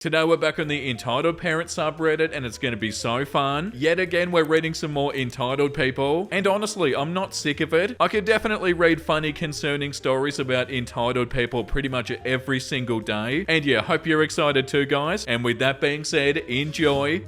Today we're back on the Entitled Parents subreddit and it's going to be so fun. Yet again we're reading some more entitled people. And honestly, I'm not sick of it. I could definitely read funny, concerning stories about entitled people pretty much every single day. And yeah, hope you're excited too, guys. And with that being said, enjoy.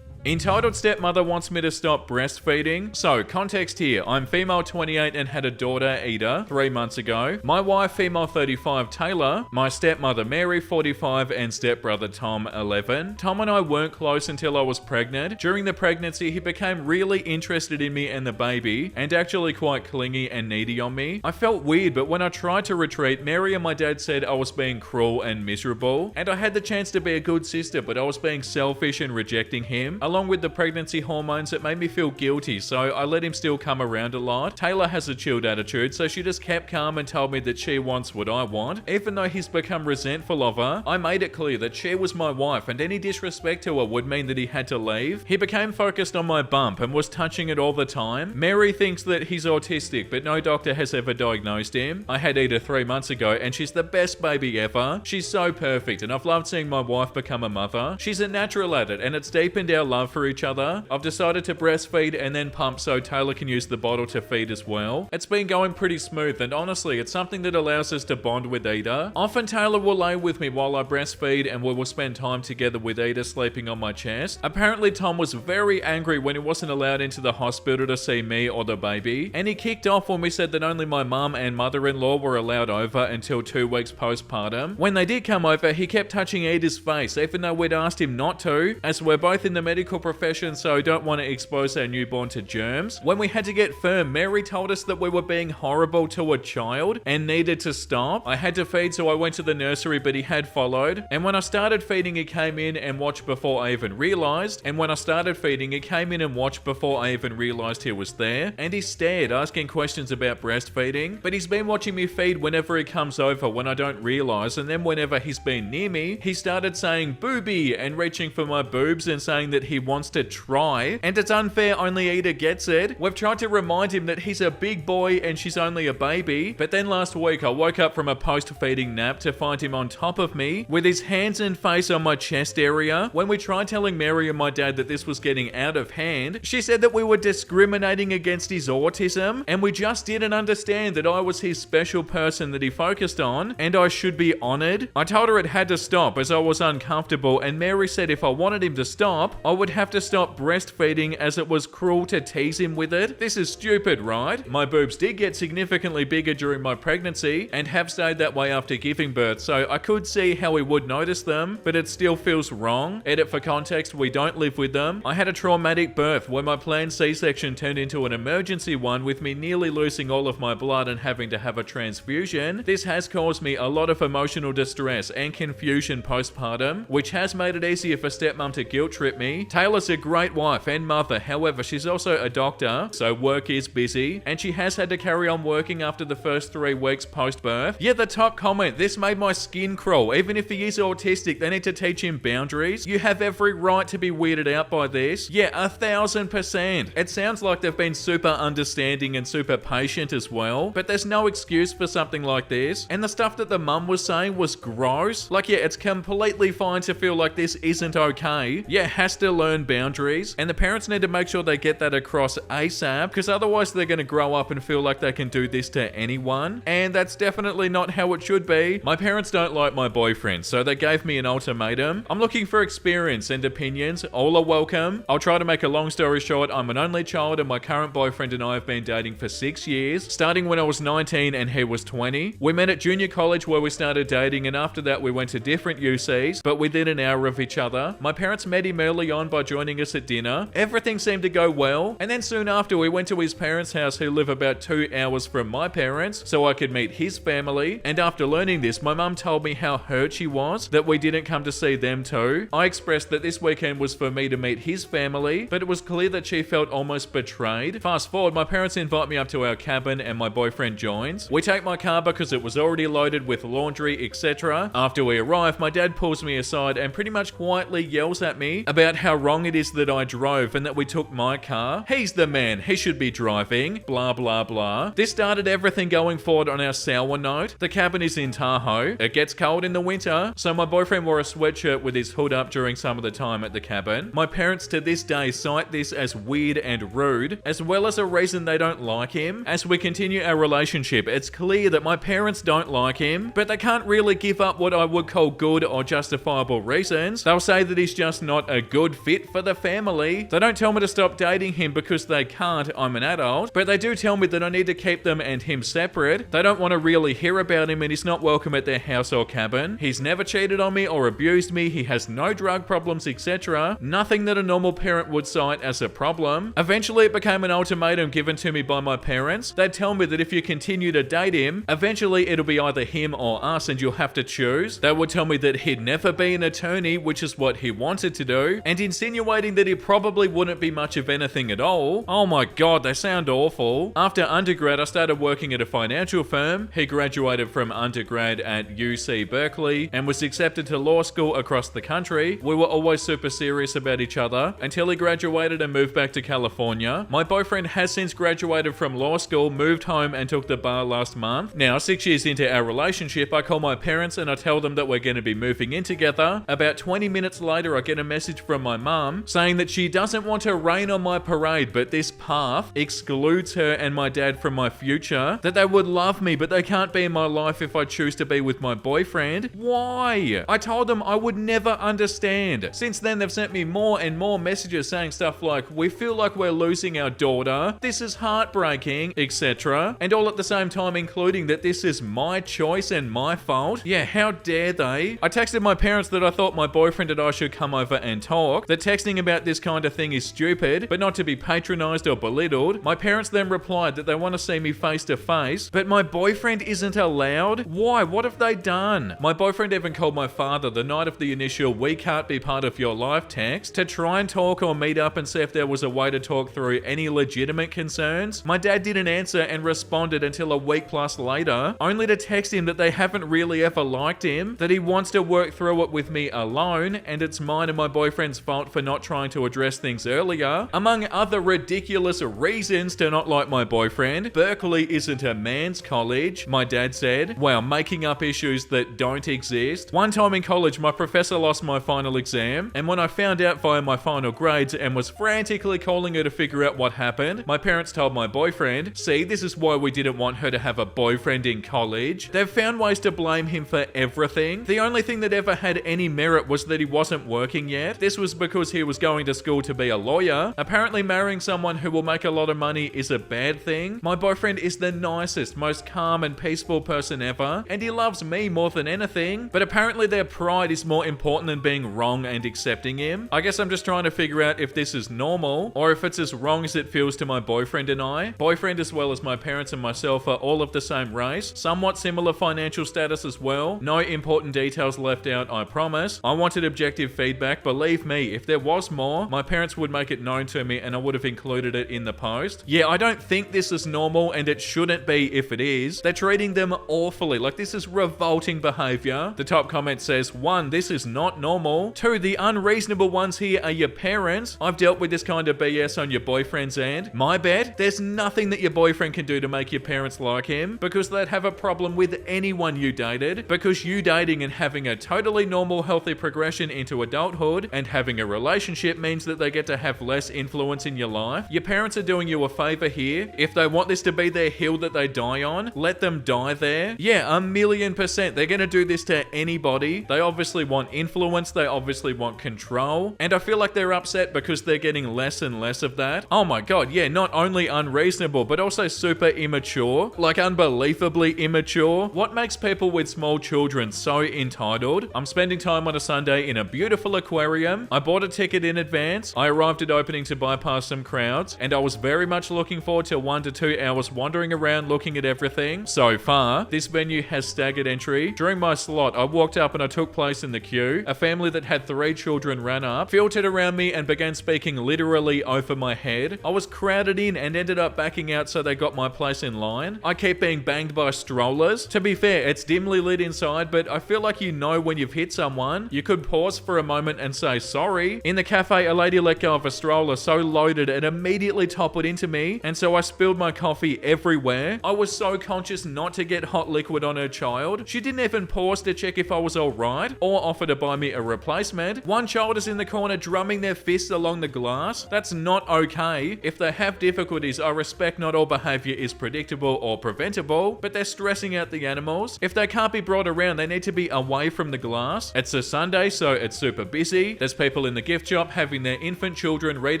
Entitled stepmother wants me to stop breastfeeding. So, context here. I'm female 28 and had a daughter, Ida, 3 months ago. My wife, female 35, Taylor. My stepmother, Mary, 45, and stepbrother, Tom, 11. Tom and I weren't close until I was pregnant. During the pregnancy, he became really interested in me and the baby, and actually quite clingy and needy on me. I felt weird, but when I tried to retreat, Mary and my dad said I was being cruel and miserable. And I had the chance to be a good sister, but I was being selfish and rejecting him. Along with the pregnancy hormones, it made me feel guilty, so I let him still come around a lot. Taylor has a chilled attitude, so she just kept calm and told me that she wants what I want. Even though he's become resentful of her, I made it clear that she was my wife and any disrespect to her would mean that he had to leave. He became focused on my bump and was touching it all the time. Mary thinks that he's autistic, but no doctor has ever diagnosed him. I had Ida 3 months ago and she's the best baby ever. She's so perfect and I've loved seeing my wife become a mother. She's a natural at it and it's deepened our love for each other. I've decided to breastfeed and then pump so Taylor can use the bottle to feed as well. It's been going pretty smooth and honestly it's something that allows us to bond with Ida. Often Taylor will lay with me while I breastfeed and we will spend time together with Ida sleeping on my chest. Apparently Tom was very angry when he wasn't allowed into the hospital to see me or the baby, and he kicked off when we said that only my mum and mother-in-law were allowed over until 2 weeks postpartum. When they did come over, he kept touching Ida's face even though we'd asked him not to, as we're both in the medical profession so don't want to expose our newborn to germs. When we had to get firm, Mary told us that we were being horrible to a child and needed to stop. I had to feed, so I went to the nursery, but he had followed. And when I started feeding, he came in and watched before I even realized. And when I started feeding, he came in and watched before I even realized he was there. And he stared, asking questions about breastfeeding. But he's been watching me feed whenever he comes over when I don't realize. And then whenever he's been near me, he started saying booby and reaching for my boobs and saying that he wants to try, and it's unfair, only Ida gets it. We've tried to remind him that he's a big boy and she's only a baby, but then last week I woke up from a post-feeding nap to find him on top of me with his hands and face on my chest area. When we tried telling Mary and my dad that this was getting out of hand, she said that we were discriminating against his autism, and we just didn't understand that I was his special person that he focused on, and I should be honored. I told her it had to stop as I was uncomfortable, and Mary said if I wanted him to stop, I would have to stop breastfeeding as it was cruel to tease him with it. This is stupid, right? My boobs did get significantly bigger during my pregnancy and have stayed that way after giving birth, so I could see how he would notice them, but it still feels wrong. Edit for context, we don't live with them. I had a traumatic birth where my planned C-section turned into an emergency one with me nearly losing all of my blood and having to have a transfusion. This has caused me a lot of emotional distress and confusion postpartum, which has made it easier for stepmom to guilt trip me. Taylor's a great wife and mother, however she's also a doctor, so work is busy, and she has had to carry on working after the first 3 weeks post-birth. Yeah, the top comment, this made my skin crawl. Even if he is autistic, they need to teach him boundaries. You have every right to be weirded out by this. Yeah, 1000%. It sounds like they've been super understanding and super patient as well, but there's no excuse for something like this. And the stuff that the mum was saying was gross. Like, yeah, it's completely fine to feel like this isn't okay. Yeah, has to learn boundaries, and the parents need to make sure they get that across ASAP, because otherwise they're going to grow up and feel like they can do this to anyone, and that's definitely not how it should be. My parents don't like my boyfriend, so they gave me an ultimatum. I'm looking for experience and opinions. All are welcome. I'll try to make a long story short. I'm an only child and my current boyfriend and I have been dating for 6 years, starting when I was 19 and he was 20. We met at junior college where we started dating, and after that we went to different UCs, but within an hour of each other. My parents met him early on by joining us at dinner. Everything seemed to go well, and then soon after we went to his parents' house, who live about 2 hours from my parents, so I could meet his family. And after learning this, my mum told me how hurt she was that we didn't come to see them too. I expressed that this weekend was for me to meet his family, but it was clear that she felt almost betrayed. Fast forward, my parents invite me up to our cabin and my boyfriend joins. We take my car because it was already loaded with laundry, etc. After we arrive, my dad pulls me aside and pretty much quietly yells at me about how wrong it is that I drove and that we took my car. He's the man. He should be driving. Blah, blah, blah. This started everything going forward on our sour note. The cabin is in Tahoe. It gets cold in the winter, so my boyfriend wore a sweatshirt with his hood up during some of the time at the cabin. My parents to this day cite this as weird and rude, as well as a reason they don't like him. As we continue our relationship, it's clear that my parents don't like him, but they can't really give up what I would call good or justifiable reasons. They'll say that he's just not a good fit for the family. They don't tell me to stop dating him because they can't, I'm an adult, but they do tell me that I need to keep them and him separate. They don't want to really hear about him and he's not welcome at their house or cabin. He's never cheated on me or abused me. He has no drug problems, etc. Nothing that a normal parent would cite as a problem. Eventually it became an ultimatum given to me by my parents. They'd tell me that if you continue to date him, eventually it'll be either him or us and you'll have to choose. They would tell me that he'd never be an attorney, which is what he wanted to do, and insinuating that he probably wouldn't be much of anything at all. Oh my god, they sound awful. After undergrad, I started working at a financial firm. He graduated from undergrad at UC Berkeley and was accepted to law school across the country. We were always super serious about each other until he graduated and moved back to California. My boyfriend has since graduated from law school, moved home and took the bar last month. Now, 6 years into our relationship, I call my parents and I tell them that we're going to be moving in together. About 20 minutes later, I get a message from my mum saying that she doesn't want to rain on my parade, but this path excludes her and my dad from my future, that they would love me, but they can't be in my life if I choose to be with my boyfriend. Why? I told them I would never understand. Since then, they've sent me more and more messages saying stuff like, we feel like we're losing our daughter, this is heartbreaking, etc. And all at the same time including that this is my choice and my fault. Yeah, how dare they? I texted my parents that I thought my boyfriend and I should come over and talk, that texting about this kind of thing is stupid, but not to be patronized or belittled. My parents then replied that they want to see me face to face, but my boyfriend isn't allowed? Why? What have they done? My boyfriend even called my father the night of the initial "we can't be part of your life" text to try and talk or meet up and see if there was a way to talk through any legitimate concerns. My dad didn't answer and responded until a week plus later, only to text him that they haven't really ever liked him, that he wants to work through it with me alone, and it's mine and my boyfriend's fault for not trying to address things earlier, among other ridiculous reasons to not like my boyfriend. Berkeley isn't a man's college, my dad said. Wow, making up issues that don't exist. One time in college, my professor lost my final exam, and when I found out via my final grades and was frantically calling her to figure out what happened, my parents told my boyfriend, see, this is why we didn't want her to have a boyfriend in college. They've found ways to blame him for everything. The only thing that ever had any merit was that he wasn't working yet. This was because he was going to school to be a lawyer. Apparently marrying someone who will make a lot of money is a bad thing. My boyfriend is the nicest, most calm and peaceful person ever, and he loves me more than anything, but apparently their pride is more important than being wrong and accepting him. I guess I'm just trying to figure out if this is normal, or if it's as wrong as it feels to my boyfriend and I. Boyfriend as well as my parents and myself are all of the same race, somewhat similar financial status as well. No important details left out, I promise. I wanted objective feedback. Believe me, if there was more, my parents would make it known to me and I would have included it in the post. Yeah, I don't think this is normal and it shouldn't be if it is. They're treating them awfully. Like, this is revolting behavior. The top comment says, 1, this is not normal. 2, the unreasonable ones here are your parents. I've dealt with this kind of BS on your boyfriend's end. My bet, there's nothing that your boyfriend can do to make your parents like him, because they'd have a problem with anyone you dated, because you dating and having a totally normal, healthy progression into adulthood and having a relationship means that they get to have less influence in your life. Your parents are doing you a favor here. If they want this to be their hill that they die on, let them die there. Yeah, 1,000,000%. They're gonna do this to anybody. They obviously want influence. They obviously want control. And I feel like they're upset because they're getting less and less of that. Oh my god, yeah, not only unreasonable, but also super immature. Like, unbelievably immature. What makes people with small children so entitled? I'm spending time on a Sunday in a beautiful aquarium. I bought a ticket in advance. I arrived at opening to bypass some crowds, and I was very much looking forward to 1 to 2 hours wandering around looking at everything. So far, this venue has staggered entry. During my slot, I walked up and I took place in the queue. A family that had 3 children ran up, filtered around me and began speaking literally over my head. I was crowded in and ended up backing out so they got my place in line. I keep being banged by strollers. To be fair, it's dimly lit inside, but I feel like you know when you've hit someone. You could pause for a moment and say sorry. story. In the cafe, a lady let go of a stroller so loaded it immediately toppled into me, and so I spilled my coffee everywhere. I was so conscious not to get hot liquid on her child. She didn't even pause to check if I was alright, or offer to buy me a replacement. One child is in the corner drumming their fists along the glass. That's not okay. If they have difficulties, I respect not all behavior is predictable or preventable, but they're stressing out the animals. If they can't be brought around, they need to be away from the glass. It's a Sunday, so it's super busy. There's people in the gift shop having their infant children read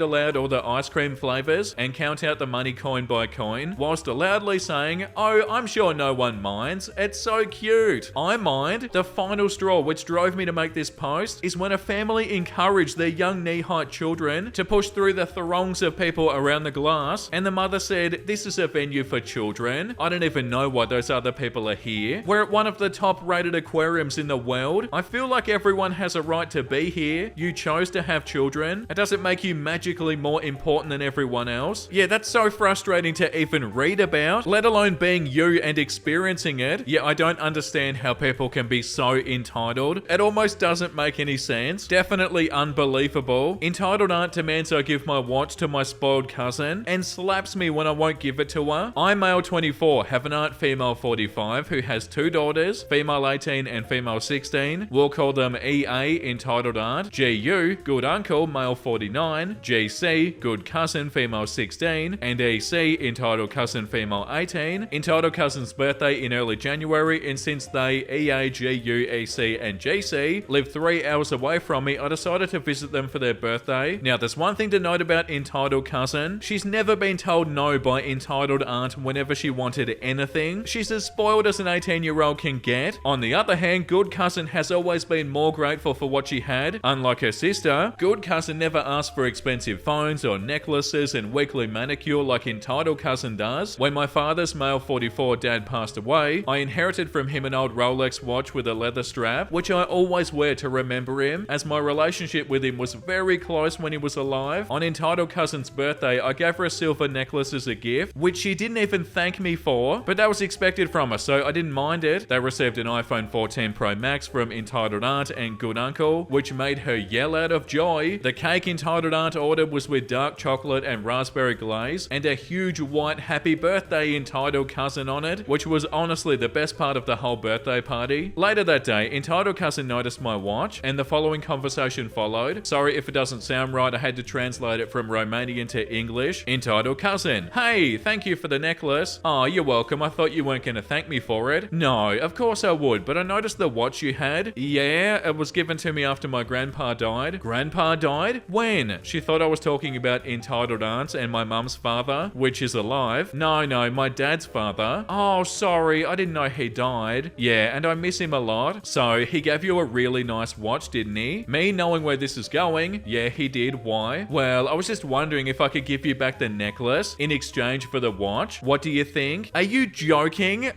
aloud all the ice cream flavors and count out the money coin by coin, whilst loudly saying, "Oh, I'm sure no one minds. It's so cute." I mind. The final straw which drove me to make this post is when a family encouraged their young knee-height children to push through the throngs of people around the glass, and the mother said, "This is a venue for children. I don't even know why those other people are here. We're at one of the top-rated aquariums in the world. I feel like everyone has a right to be here. You chose to have children. It doesn't make you magically more important than everyone else." Yeah, that's so frustrating to even read about, let alone being you and experiencing it. Yeah, I don't understand how people can be so entitled. It almost doesn't make any sense. Definitely unbelievable. Entitled aunt demands I give my watch to my spoiled cousin and slaps me when I won't give it to her. I'm male 24, have an aunt female 45 who has 2 daughters, female 18 and female 16. We'll call them EA, entitled aunt, GU, good uncle, male 49, GC, good cousin, female 16, and EC, entitled cousin, female 18. Entitled cousin's birthday in early January, and since they, EA, GU, EC, and GC, live 3 hours away from me, I decided to visit them for their birthday. Now, there's one thing to note about entitled cousin. She's never been told no by entitled aunt whenever she wanted anything. She's as spoiled as an 18-year-old can get. On the other hand, good cousin has always been more grateful for what she had. Unlike her sister, good cousin never asked for expensive phones or necklaces and weekly manicure like entitled cousin does. When my father's male 44 dad passed away, I inherited from him an old Rolex watch with a leather strap, which I always wear to remember him, as my relationship with him was very close when he was alive. On entitled cousin's birthday, I gave her a silver necklace as a gift, which she didn't even thank me for, but that was expected from her, so I didn't mind it. They received an iPhone 14 Pro Max from entitled aunt and good uncle, which made her yell out of joy. The cake entitled aunt ordered was with dark chocolate and raspberry glaze, and a huge white happy birthday entitled cousin on it, which was honestly the best part of the whole birthday party. Later that day, entitled cousin noticed my watch, and the following conversation followed. Sorry if it doesn't sound right, I had to translate it from Romanian to English. Entitled cousin: "Hey, thank you for the necklace." "Oh, you're welcome. I thought you weren't going to thank me for it." "No, of course I would, but I noticed the watch you had." "Yeah, it was given to me after my grandpa died." "Grandpa died? When?" She thought I was talking about entitled aunts and my mum's father, which is alive. No, my dad's father." "Oh, sorry, I didn't know he died." "Yeah, and I miss him a lot." "So, he gave you a really nice watch, didn't he?" Me knowing where this is going: "Yeah, he did. Why?" "Well, I was just wondering if I could give you back the necklace in exchange for the watch. What do you think?" "Are you joking?"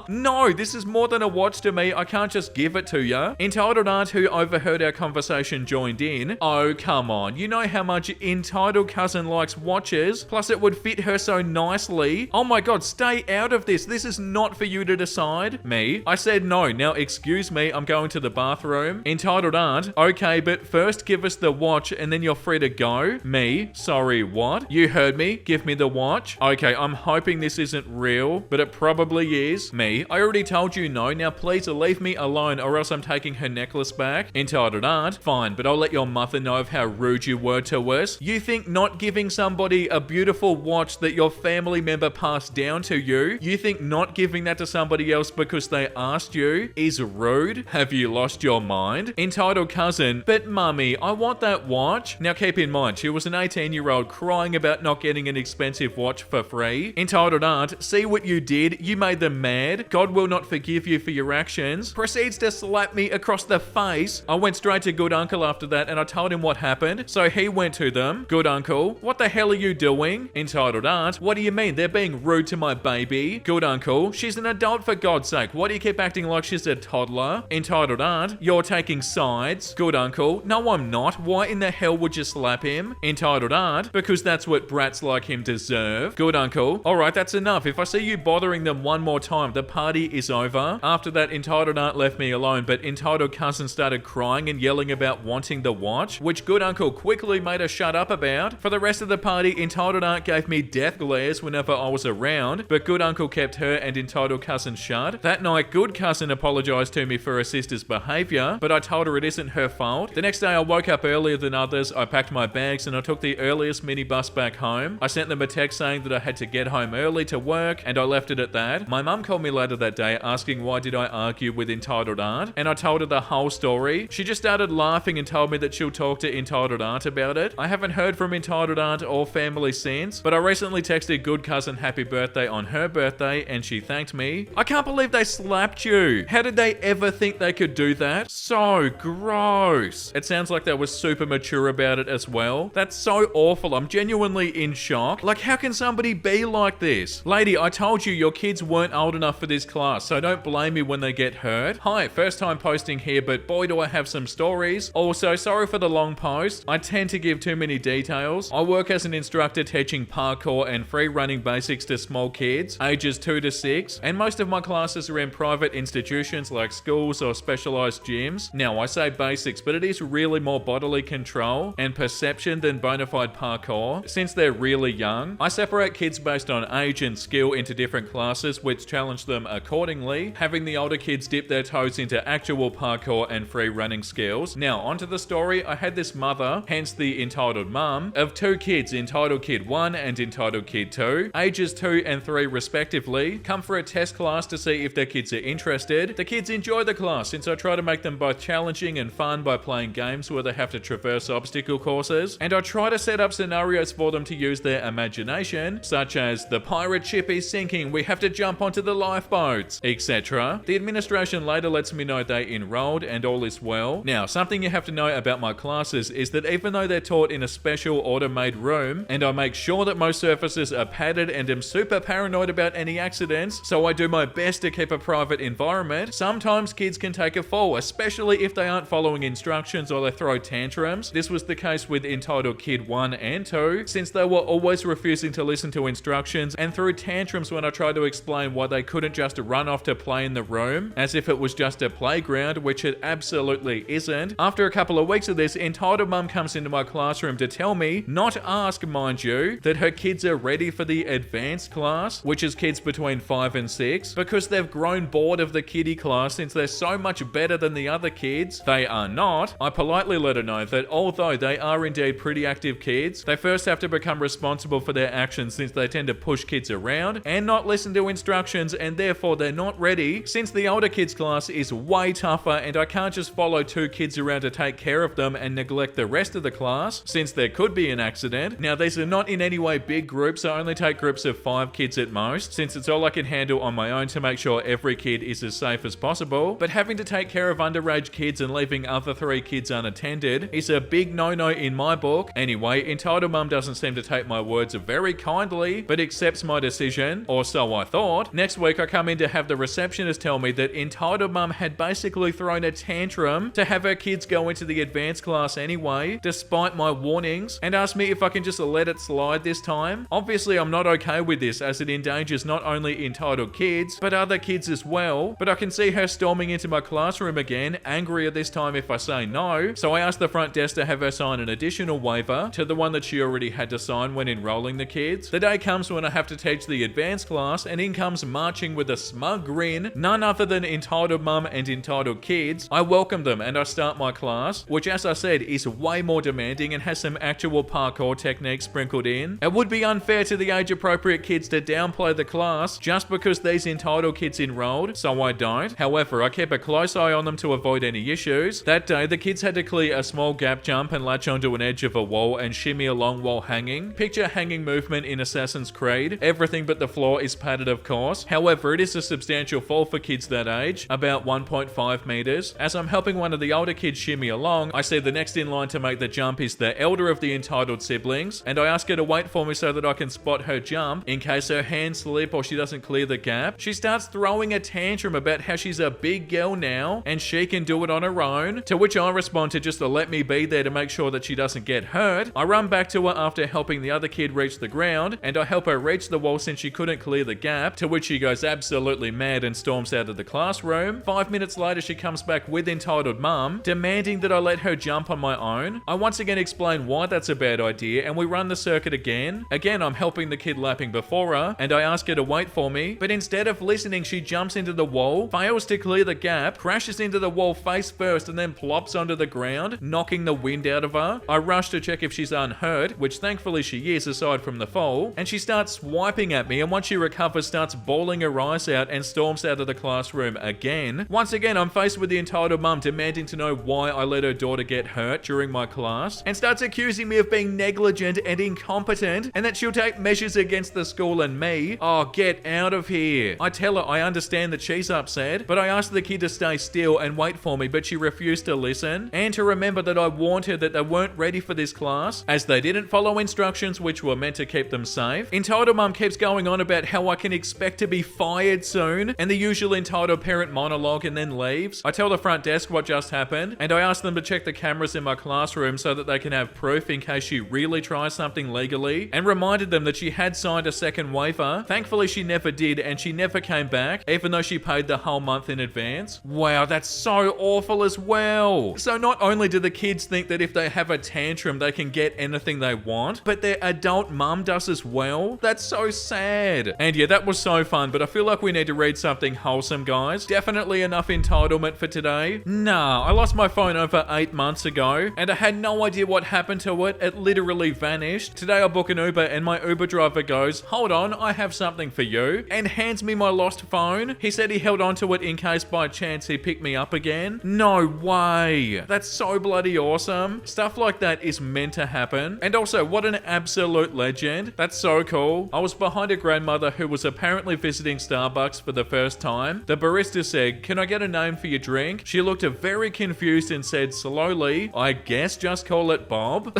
"No, this is more than a watch to me. I can't just give it to you." Entitled aunt who overheard our conversation joined in. "Oh, come on. You know how much entitled cousin likes watches. Plus it would fit her so nicely. Oh my god, stay out of this. This is not for you to decide." Me: "I said no. Now excuse me, I'm going to the bathroom." Entitled aunt: "Okay, but first give us the watch and then you're free to go." Me: "Sorry, what?" "You heard me. Give me the watch." "Okay, I'm hoping this isn't real, but it probably is." Me: "I already told you no. Now please leave me alone or else I'm taking her necklace back." Entitled aunt: "Fine, but I'll let your mother know of how rude you were to us. You think not giving somebody a beautiful watch that your family member passed down to you, you think not giving that to somebody else because they asked you is rude? Have you lost your mind?" Entitled cousin: "But mummy, I want that watch." Now keep in mind, she was an 18-year-old crying about not getting an expensive watch for free. Entitled aunt: "See what you did? You made them mad. God will not forgive you for your actions." Proceeds to slap me across the face. I went straight to good uncle after that and I told him what happened. So he went to them. Good uncle: "What the hell are you doing?" Entitled aunt: "What do you mean? They're being rude to my baby." Good uncle: "She's an adult for God's sake. Why do you keep acting like she's a toddler?" Entitled aunt: "You're taking sides." Good uncle: "No, I'm not. Why in the hell would you slap him?" Entitled aunt: "Because that's what brats like him deserve." Good uncle: "Alright, that's enough. If I see you bothering them one more time, the party is over." After that, entitled aunt left me alone, but entitled cousin started crying and yelling about wanting the watch, which good uncle quickly made her shut up about. For the rest of the party, entitled aunt gave me death glares whenever I was around, but good uncle kept her and entitled cousin shut. That night, good cousin apologized to me for her sister's behavior, but I told her it isn't her fault. The next day, I woke up earlier than others, I packed my bags, and I took the earliest minibus back home. I sent them a text saying that I had to get home early to work, and I left it at that. My mum called me later that day asking why did I argue with entitled aunt, and I told her the whole story. She just started laughing and told me that she'll talk to entitled aunt about it. I haven't heard from entitled aunt or family since, but I recently texted good cousin happy birthday on her birthday, and she thanked me. I can't believe they slapped you. How did they ever think they could do that? So gross. It sounds like they were super mature about it as well. That's so awful. I'm genuinely in shock. Like, how can somebody be like this? Lady, I told you your kids weren't old enough for this class, so don't blame me when they get hurt. Hi, first time posting here, but boy do I have some stories. Also, sorry for the long post. I tend to give too many details. I work as an instructor teaching parkour and free running basics to small kids, ages 2 to 6, and most of my classes are in private institutions like schools or specialized gyms. Now, I say basics, but it is really more bodily control and perception than bona fide parkour, since they're really young. I separate kids based on age and skill into different classes, which challenge them accordingly, having the older kids dip their toes into actual parkour and free running skills. Now, onto the story. I had this mother, hence the entitled mum, of 2 kids, entitled kid 1 and entitled kid 2, ages 2 and 3 respectively, come for a test class to see if their kids are interested. The kids enjoy the class since I try to make them both challenging and fun by playing games where they have to traverse obstacle courses, and I try to set up scenarios for them to use their imagination, such as the pirate ship is sinking, we have to jump onto the lifeboats, etc. The administration later lets me know they enrolled and all is well. Now, something you have to know about my classes is that even though they're taught in a special order-made room, and I make sure that most surfaces are padded and am super paranoid about any accidents, so I do my best to keep a private environment, sometimes kids can take a fall, especially if they aren't following instructions or they throw tantrums. This was the case with entitled kid 1 and 2, since they were always refusing to listen to instructions and threw tantrums when I tried to explain why they couldn't just run off to play in the room, as if it was just a playground, which it absolutely isn't. After a couple of weeks of this, entitled mum comes into my classroom to tell me, not ask mind you, that her kids are ready for the advanced class, which is kids between 5 and 6, because they've grown bored of the kiddie class since they're so much better than the other kids. They are not. I politely let her know that although they are indeed pretty active kids, they first have to become responsible for their actions since they tend to push kids around and not listen to instructions, and therefore they're not ready since the older kids class is way tougher and I can't just follow 2 kids around to take care of them and neglect the rest of the class since there could be an accident. Now, these are not in any way big groups. I only take groups of 5 kids at most since it's all I can handle on my own to make sure every kid is as safe as possible, but having to take care of underage kids and leaving other 3 kids unattended is a big no-no in my book. Anyway, entitled mum doesn't seem to take my words very kindly, but accepts my decision, or so I thought. Next week, I come in to have the receptionist tell me that entitled mum had basically thrown a tantrum to have her kids go into the advanced class anyway, despite my warnings, and asked me if I can just let it slide this time. Obviously, I'm not okay with this as it endangers not only entitled kids, but other kids as well, but I can see her storming into my classroom again, angrier this time if I say no, so I asked the front desk to have her sign an additional waiver to the one that she already had to sign when enrolling the kids. The day comes when I have to teach the advanced class, and in comes marching with a smug grin, none other than entitled mum and entitled kids. I welcome them and I start my class, which as I said is way more demanding and has some actual parkour techniques sprinkled in. It would be unfair to the age appropriate kids to downplay the class just because these entitled kids enrolled, so I don't. However, I keep a close eye on them to avoid any issues. That day, the kids had to clear a small gap jump and latch onto an edge of a wall and shimmy along while hanging. Picture hanging movement in Assassin's Creed. Everything but the floor is padded, of course. However, it is a substantial fall for kids that age, about 1.5 meters. As I'm helping one of the older kids shimmy along, I see the next in line to make the jump is the elder of the entitled siblings, and I ask her to wait for me so that I can spot her jump in case her hands slip or she doesn't clear the gap. She starts throwing a tantrum about how she's a big girl now and she can do it on her own, to which I respond to just to let me be there to make sure that she doesn't get hurt. I run back to her after helping the other kid reach the ground, and I help her reach the wall since she couldn't clear the gap, to which she goes absolutely mad and storms out of the classroom. 5 minutes later, she comes back with entitled mum, demanding that I let let her jump on my own. I once again explain why that's a bad idea, and we run the circuit again. Again, I'm helping the kid lapping before her, and I ask her to wait for me, but instead of listening, she jumps into the wall, fails to clear the gap, crashes into the wall face first, and then plops onto the ground, knocking the wind out of her. I rush to check if she's unhurt, which thankfully she is aside from the fall, and she starts swiping at me, and once she recovers, starts bawling her eyes out and storms out of the classroom again. Once again, I'm faced with the entitled mum demanding to know why I let her daughter get hurt during my class, and starts accusing me of being negligent and incompetent, and that she'll take measures against the school and me. Oh, get out of here. I tell her I understand that she's upset, but I asked the kid to stay still and wait for me, but she refused to listen, and to remember that I warned her that they weren't ready for this class, as they didn't follow instructions which were meant to keep them safe. Entitled mum keeps going on about how I can expect to be fired soon, and the usual entitled parent monologue, and then leaves. I tell the front desk what just happened, and I ask them to check the cameras in my classroom so that they can have proof in case she really tries something legally, and reminded them that she had signed a second waiver. Thankfully she never did, and she never came back, even though she paid the whole month in advance. Wow, that's so awful as well. So not only do the kids think that if they have a tantrum they can get anything they want, but their adult mum does as well. That's so sad. And yeah, that was so fun, but I feel like we need to read something wholesome, guys. Definitely enough entitlement for today. Nah, I lost my phone over 8 months ago, and I had no idea what happened to it. It literally vanished. Today I book an Uber, and my Uber driver goes, "Hold on, I have something for you," and hands me my lost phone. He said he held onto it in case by chance he picked me up again. No way. That's so bloody awesome. Stuff like that is meant to happen. And also, what an absolute legend. That's so cool. I was behind a grandmother who was apparently visiting Starbucks for the first time. The barista said, "Can I get a name for your drink?" She looked very confused and said slowly, "I guess just call it Bob."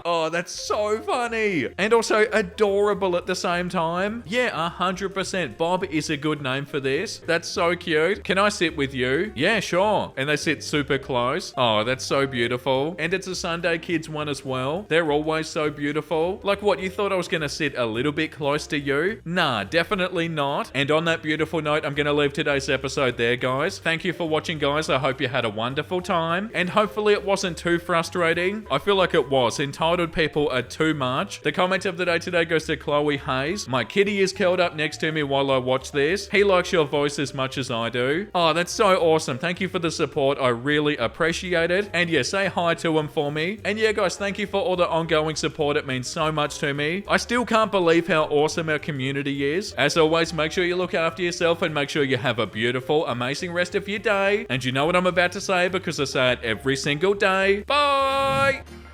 Oh, that's so funny. And also adorable at the same time. Yeah, 100%. Bob is a good name for this. That's so cute. "Can I sit with you?" "Yeah, sure." And they sit super close. Oh, that's so beautiful. And it's a Sunday Kids one as well. They're always so beautiful. Like what, you thought I was gonna sit a little bit close to you? Nah, definitely not. And on that beautiful note, I'm gonna leave today's episode there, guys. Thank you for watching, guys. I hope you had a wonderful time. And hopefully it wasn't too frustrating. I feel like it was. Entitled people are too much. The comment of the day today goes to Chloe Hayes. "My kitty is curled up next to me while I watch this. He likes your voice as much as I do." Oh, that's so awesome. Thank you for the support. I really appreciate it. And yeah, say hi to him for me. And yeah, guys, thank you for all the ongoing support. It means so much to me. I still can't believe how awesome our community is. As always, make sure you look after yourself and make sure you have a beautiful, amazing rest of your day. And you know what I'm about to say because I say it every single day. Bye!